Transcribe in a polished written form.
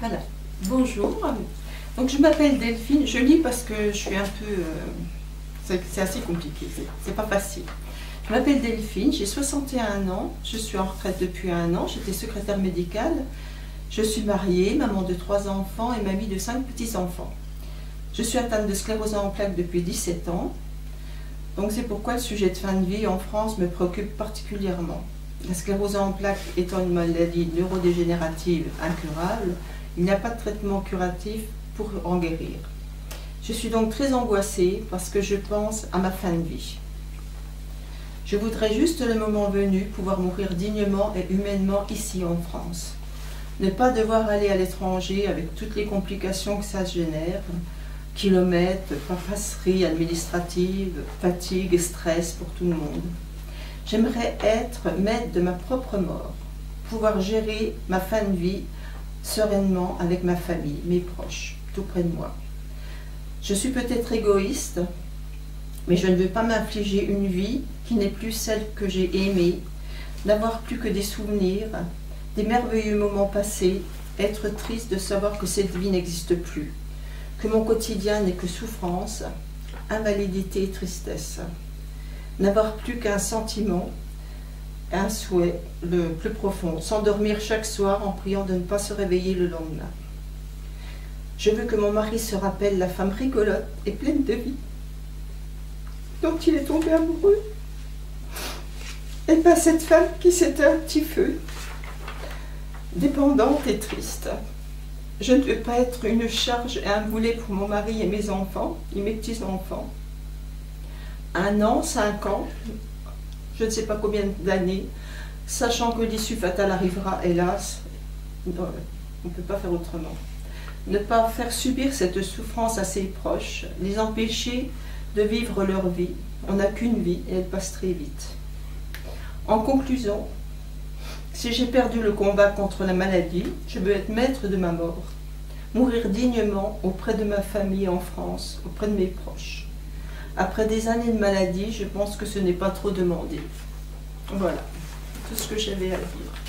Voilà, bonjour. Donc je m'appelle Delphine, je lis parce que je suis un peu... c'est assez compliqué, c'est pas facile. Je m'appelle Delphine, j'ai 61 ans, je suis en retraite depuis 1 an, j'étais secrétaire médicale. Je suis mariée, maman de 3 enfants et mamie de 5 petits-enfants. Je suis atteinte de sclérose en plaques depuis 17 ans. Donc c'est pourquoi le sujet de fin de vie en France me préoccupe particulièrement. La sclérose en plaques étant une maladie neurodégénérative incurable, il n'y a pas de traitement curatif pour en guérir. Je suis donc très angoissée parce que je pense à ma fin de vie. Je voudrais juste le moment venu pouvoir mourir dignement et humainement ici en France. Ne pas devoir aller à l'étranger avec toutes les complications que ça génère, kilomètres, paperasserie administrative, fatigue et stress pour tout le monde. J'aimerais être maître de ma propre mort, pouvoir gérer ma fin de vie sereinement avec ma famille, mes proches, tout près de moi. Je suis peut-être égoïste, mais je ne veux pas m'infliger une vie qui n'est plus celle que j'ai aimée, n'avoir plus que des souvenirs, des merveilleux moments passés, être triste de savoir que cette vie n'existe plus, que mon quotidien n'est que souffrance, invalidité et tristesse. N'avoir plus qu'un sentiment, un souhait le plus profond, s'endormir chaque soir en priant de ne pas se réveiller le lendemain. Je veux que mon mari se rappelle la femme rigolote et pleine de vie dont il est tombé amoureux, et pas cette femme qui s'éteint un petit feu, dépendante et triste. Je ne veux pas être une charge et un boulet pour mon mari et mes enfants et mes petits-enfants. 1 an, 5 ans, je ne sais pas combien d'années, sachant que l'issue fatale arrivera, hélas, on ne peut pas faire autrement. Ne pas faire subir cette souffrance à ses proches, les empêcher de vivre leur vie. On n'a qu'une vie et elle passe très vite. En conclusion, si j'ai perdu le combat contre la maladie, je veux être maître de ma mort, mourir dignement auprès de ma famille en France, auprès de mes proches. Après des années de maladie, je pense que ce n'est pas trop demandé. Voilà, tout ce que j'avais à dire.